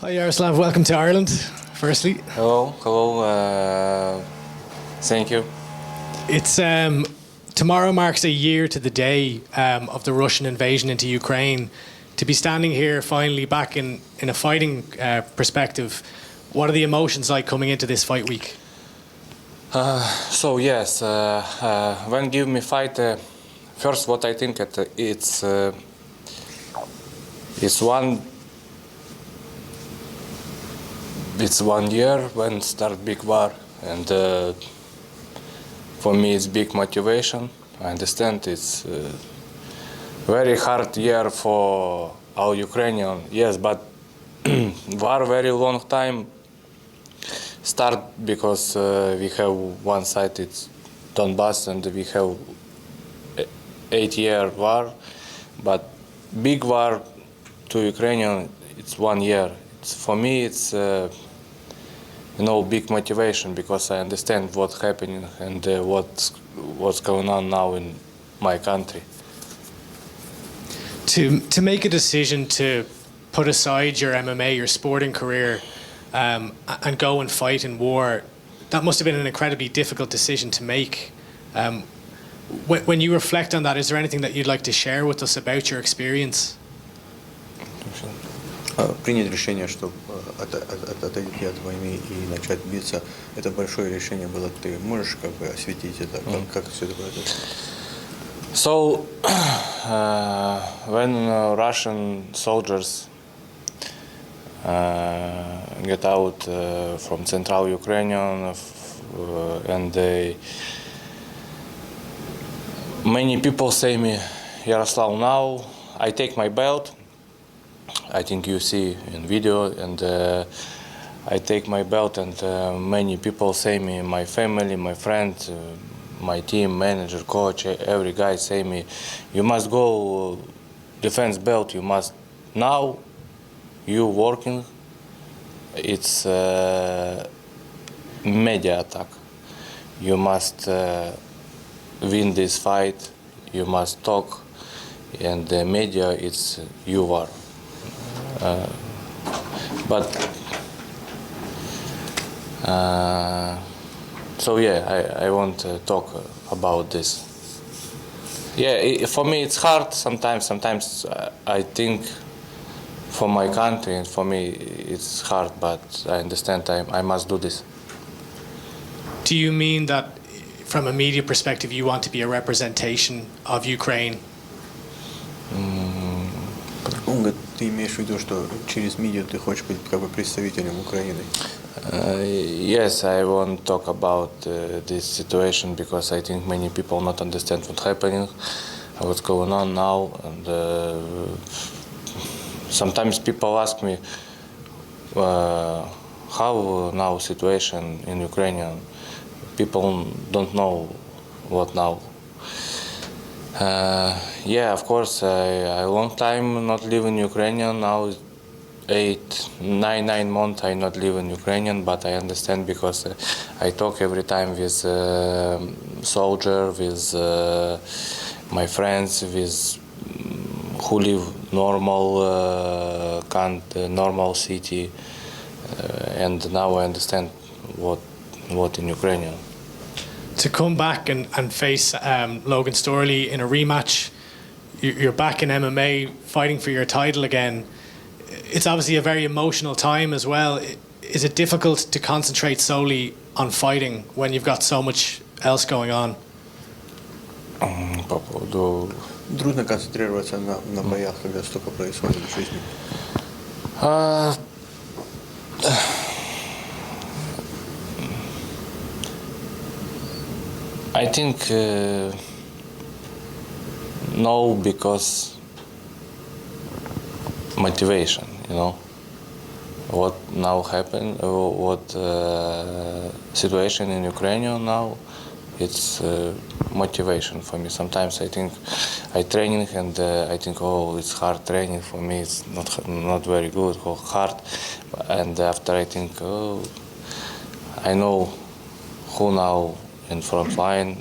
Hi Yaroslav, welcome to Ireland, firstly. Hello. Thank you. It's tomorrow marks a year to the day of the Russian invasion into Ukraine. To be standing here finally back in a fighting perspective, what are the emotions like coming into this fight week? When give me fight, first what I think it's one year when start big war, and for me it's big motivation. I understand it's very hard year for our Ukrainian, yes, but war very long time start because we have one side, it's Donbass, and we have 8-year war, but big war to Ukrainian it's 1 year. For me it's big motivation because I understand what's happening and what's going on now in my country. To make a decision to put aside your MMA, your sporting career, and go and fight in war, that must have been an incredibly difficult decision to make. When you reflect on that, is there anything that you'd like to share with us about your experience? Принять решение, что отойти от войны и начать биться, это большое решение было. Ты можешь как бы осветить это, как все это произошло? So, when Russian soldiers get out from central Ukraine and many people say me, Yaroslav, now I take my belt. I think you see in video, and I take my belt, and many people say me, my family, my friends, my team, manager, coach, every guy say me, you must go defense belt, you must, now you working, it's media attack. You must win this fight, you must talk, and the media, it's you are. I want to talk about this. For me it's hard sometimes. Sometimes I think for my country and for me it's hard, but I understand I must do this. Do you mean that from a media perspective you want to be a representation of Ukraine? Он говорит, ты имеешь в виду, что через медиа ты хочешь быть как бы представителем Украины? Yes, I want to talk about this situation because I think many people not understand what's happening, what's going on now, and sometimes people ask me how now situation in Ukraine. People don't know what now. Of course, I long time not live in Ukraine. Now 9 months I not live in Ukraine, but I understand because I talk every time with soldier, with my friends, with who live normal normal city, and now I understand what in Ukraine. To come back and face Logan Storley in a rematch, you're back in MMA fighting for your title again. It's obviously a very emotional time as well. Is it difficult to concentrate solely on fighting when you've got so much else going on? Трудно концентрироваться на боях, когда столько происходит в жизни. I think no, because motivation, what now happened, what situation in Ukraine now, it's motivation for me. Sometimes I think I training and I think, it's hard training for me, it's not very good, hard, and after I think, I know who now in front line,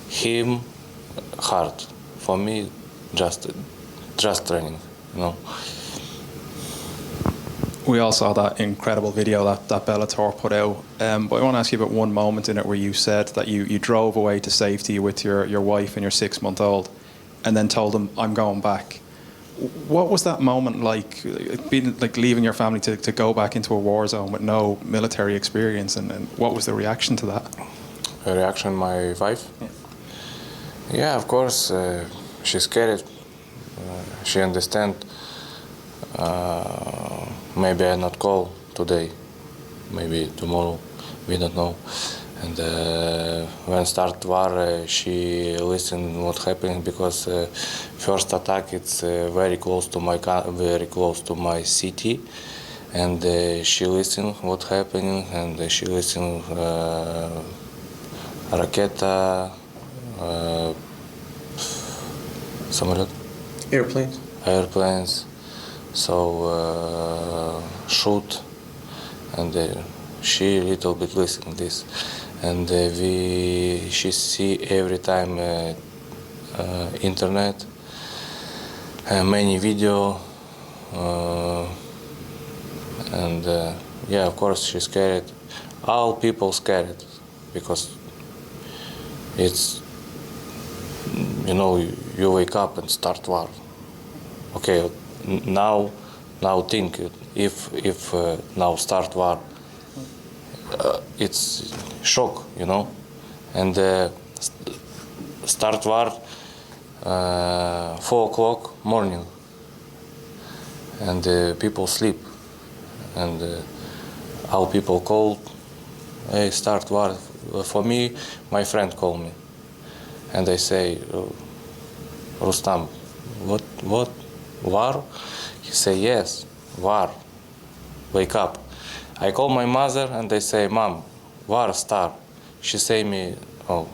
him hard. For me, just training, We all saw that incredible video that Bellator put out. But I want to ask you about one moment in it where you said that you drove away to safety with your wife and your 6-month-old and then told them, I'm going back. What was that moment like, being like leaving your family to go back into a war zone with no military experience, and what was the reaction to that? A reaction, my wife? Yeah, of course, she's scared. She understand. Maybe I not call today, maybe tomorrow, we don't know. And when start war, she listen what happening, because first attack it's very close to my city, and she listen what happening, and she listen ракета, самолет, airplanes, so shoot, and she little bit listen this, and she see every time internet, many video, and yeah, of course she's scared. All people scared, because it's, you know, you wake up and start war. Okay, now think if now start war, it's shock, you know, and start war 4 o'clock morning, and people sleep, and all people cold. Hey, start war. For me, my friend called me, and they say, Rustam, what, war? He say, yes, war, wake up. I call my mother, and they say, Mom, war start. She say me, oh,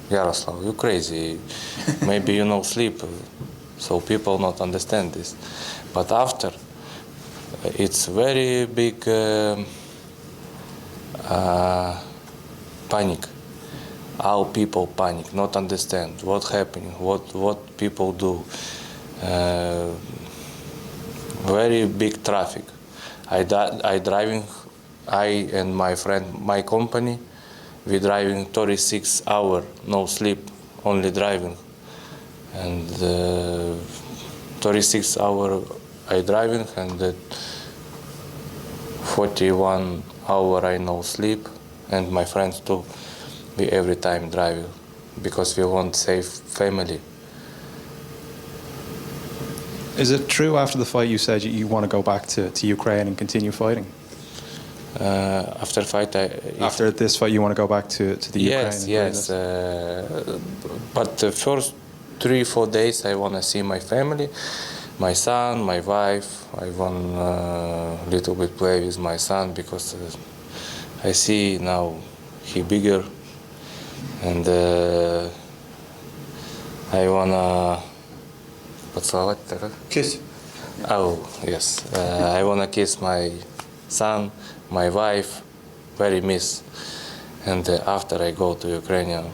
Yaroslav, you crazy, maybe you no sleep, so people not understand this. But after, it's very big panic. All people panic, not understand what happening, what people do. Very big traffic. I driving, I and my friend, my company, we driving 36 hours, no sleep, only driving. And 36 hours I driving, and 41 hours I no sleep, and my friends too. We every time driving, because we want save family. Is it true after the fight you said you want to go back to Ukraine and continue fighting? After fight, After this fight, you want to go back to the Ukraine? Yes. But the first 3-4 days, I want to see my family, my son, my wife. I want little bit play with my son, because I see now he bigger, and I wanna поцеловать. Kiss. Oh yes, I wanna kiss my son, my wife, very miss, and after I go to Ukraine.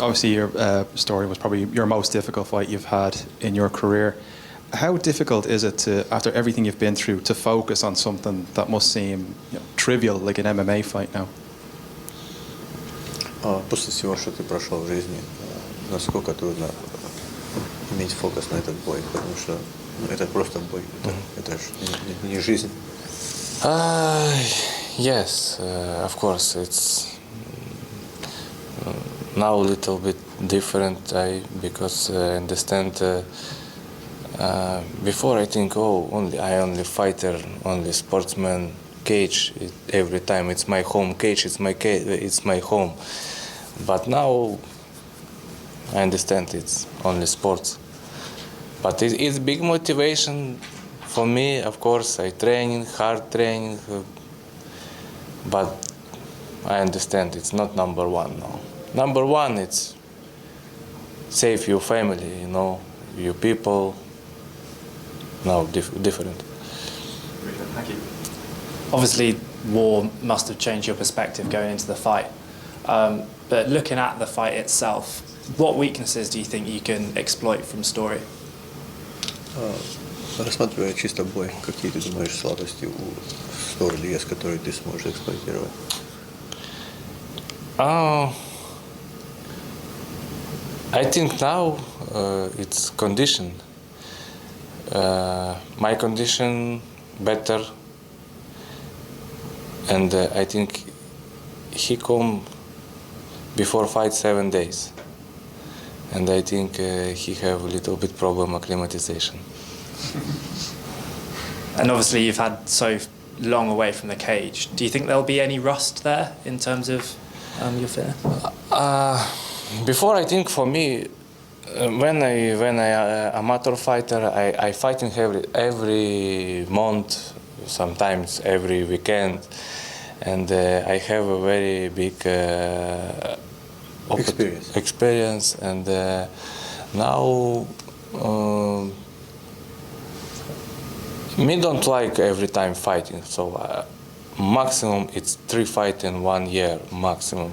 Obviously, your story was probably your most difficult fight you've had in your career. How difficult is it to, after everything you've been through, to focus on something that must seem trivial, like an MMA fight now? После всего, что ты прошел в жизни, насколько трудно иметь фокус на этот бой, потому что это просто бой, это же не жизнь. Yes, of course, it's now a little bit different, because I understand. Before I think, I only fighter, only sportsman, cage. Every time it's my home cage, it's my home. But now I understand it's only sports. But it's big motivation for me. Of course, I hard training, but I understand it's not number one now. Number one, it's save your family, your people. No, different. Thank you. Obviously, war must have changed your perspective going into the fight. But looking at the fight itself, what weaknesses do you think you can exploit from Story? Рассматривая чисто бой, какие ты думаешь слабости у Сторли есть, которые ты сможешь эксплуатировать? I think now it's condition. My condition better, and I think he come before fight 7 days, and I think he have a little bit problem acclimatization. And obviously, you've had so long away from the cage. Do you think there'll be any rust there in terms of your fitness? Before, I think for me, when I amateur fighter, I fighting every month, sometimes every weekend, and I have a very big experience. And now me don't like every time fighting, so maximum it's 3 fights in 1 year maximum.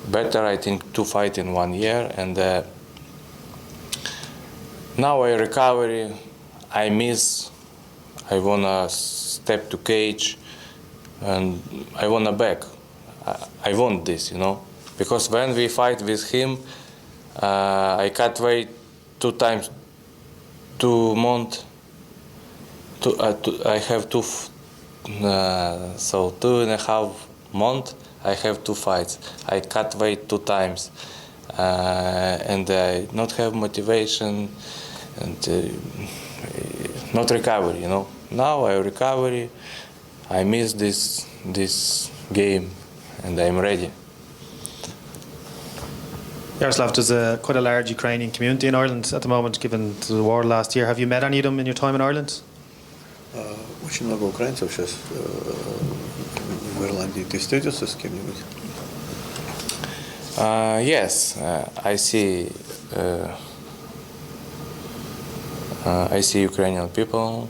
Better, I think, 2 fights in 1 year, and now I recovery. I miss. I wanna step to cage, and I wanna back. I want this, you know, because when we fight with him, I cut weight 2 times, 2 months. I have so 2.5 months. I have 2 fights. I cut weight 2 times, and I not have motivation and not recovery. You know. Now I recovery. I miss this game, and I'm ready. Yaroslav, there's quite a large Ukrainian community in Ireland at the moment, given the war last year. Have you met any of them in your time in Ireland? Очень много украинцев сейчас в Ирландии. Ты встретился с кем-нибудь? Yes, I see Ukrainian people,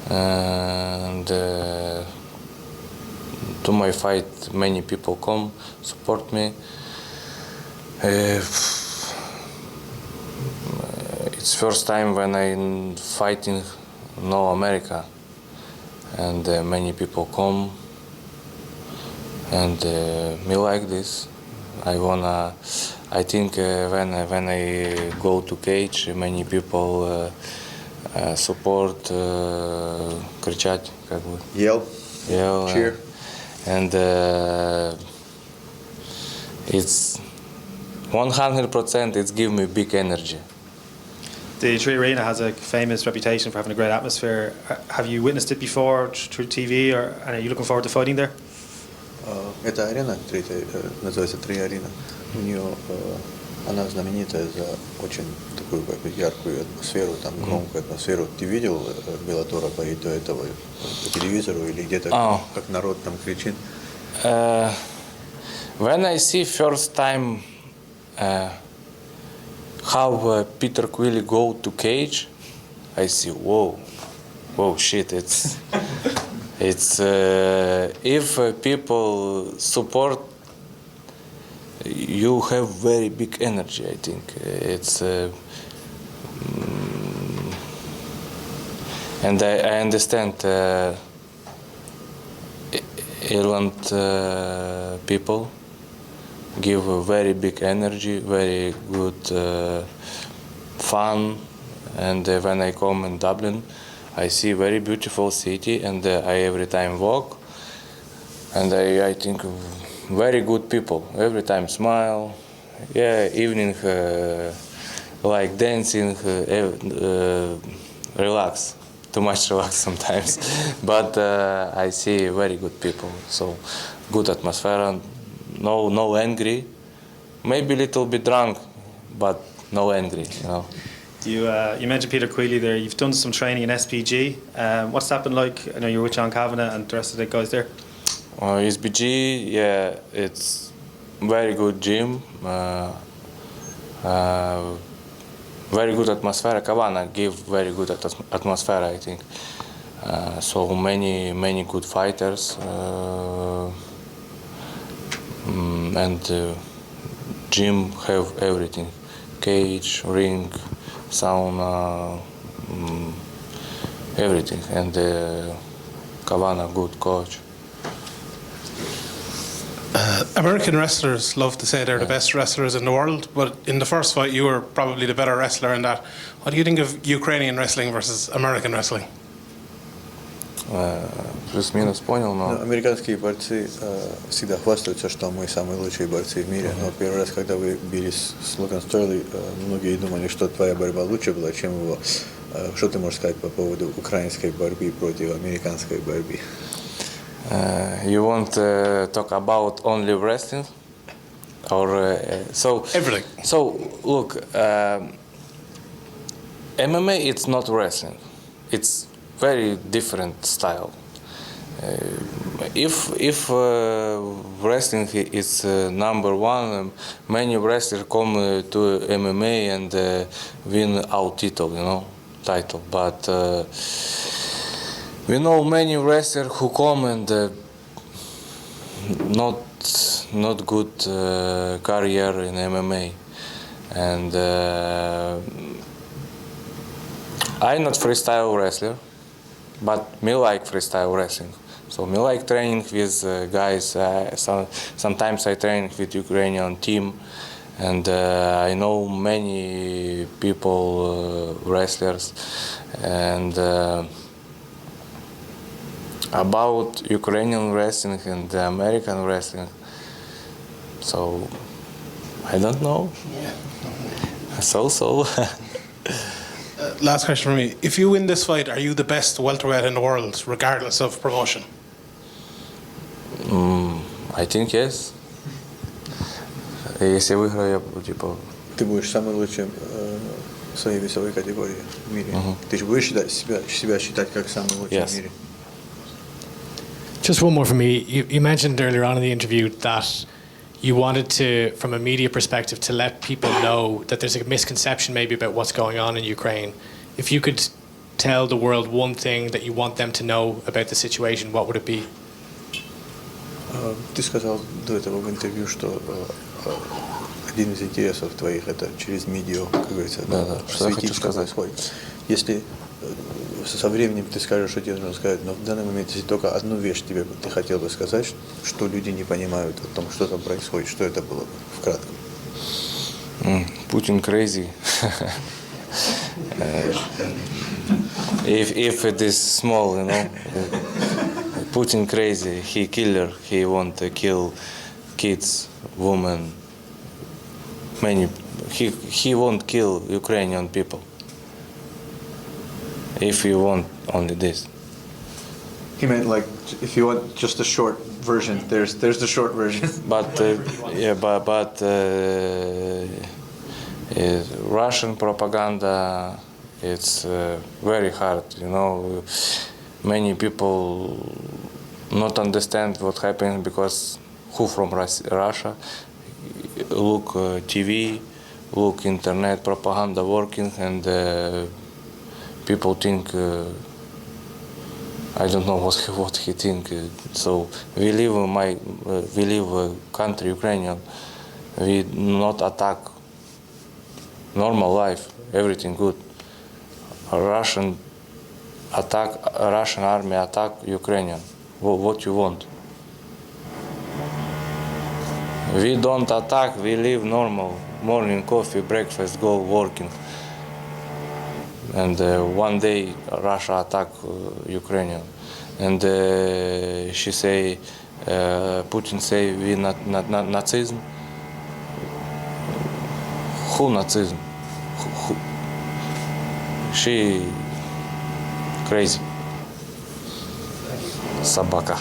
and to my fight many people come support me. It's first time when I'm fighting no America, and many people come, and me like this. I think when I go to cage, many people support, кричать, как бы. Yell, cheer. And it's 100%. It's give me big energy. The Tree Arena has a famous reputation for having a great atmosphere. Have you witnessed it before through TV, or and are you looking forward to fighting there? Эта арена, называется Три Арена. У нее она знаменитая за очень такую как бы яркую атмосферу, там громкую атмосферу. Ты видел Беллатора бои до этого по телевизору или где-то как народ там кричит? When I see first time how Peter Queally go to cage, I see whoa shit, it's if people support, you have very big energy. I think it's and I understand Ireland people give a very big energy, very good fun, and when I come in Dublin, I see very beautiful city, and I every time walk, and I think very good people. Every time smile, yeah. Evening like dancing, relax. Too much relax sometimes, but I see very good people. So good atmosphere. No angry, maybe a little bit drunk, but no angry, you know. You mentioned Peter Queally there. You've done some training in SPG. What's that been like? I know you're with John Kavanagh and the rest of the guys there. SPG, yeah, it's very good gym. Very good atmosphere. Kavanagh give very good atmosphere, I think. So many good fighters. And gym have everything: cage, ring, sauna, everything. And Kavana, good coach. American wrestlers love to say they're the best wrestlers in the world, but in the first fight you were probably the better wrestler in that. What do you think of Ukrainian wrestling versus American wrestling? Плюс-минус понял, Ну, но американские борцы всегда хвастаются, что мы самые лучшие борцы в мире. Но первый раз, когда вы бились с Логан Стойли, многие думали, что твоя борьба лучше была, чем его. Что ты можешь сказать по поводу украинской борьбы против американской борьбы? you want to talk about only wrestling, or so? Everything. So look, MMA it's not wrestling; it's very different style. If wrestling is number one, many wrestlers come to MMA and win our title, but we know many wrestlers who come and not good career in MMA, and I'm not freestyle wrestler, but me like freestyle wrestling. So me like training with guys. Sometimes I train with Ukrainian team, and I know many people, wrestlers, and about Ukrainian wrestling and American wrestling. So I don't know. So. Last question for me. If you win this fight, are you the best welterweight in the world, regardless of promotion? I think yes. Если выиграю, я буду типа. Ты будешь самым лучшим в своей весовой категории в мире. Ты же будешь себя считать как самый лучший Yes. в мире. Just one more for me. You mentioned earlier on in the interview that you wanted to, from a media perspective, to let people know that there's a misconception maybe about what's going on in Ukraine. If you could tell the world one thing that you want them to know about the situation, what would it be? Ты сказал до этого в интервью, что один из интересов твоих это через медиа, как говорится, Да, что я хочу что сказать. происходит. Если со временем ты скажешь, что тебе нужно сказать, но в данный момент, если только одну вещь тебе ты хотел бы сказать, что люди не понимают о том, что там происходит, что это было бы, вкратце? Putin crazy. If it is small, Putin crazy. He killer. He want to kill kids, women. Many. He won't kill Ukrainian people. If you want only this. He meant like if you want just a short version, there's the short version. But Russian propaganda, it's very hard. Many people not understand what happened because who from Russia look TV, look internet propaganda working, and people think. I don't know what he think. So we live country Ukrainian. We not attack. Normal life, everything good. Russian army attack Ukrainian. What you want? We don't attack. We live normal. Morning coffee, breakfast, go working. And one day Russia attack Ukrainian, and she say, Putin say we not Nazism. Who Nazism? Who? She crazy. Собака.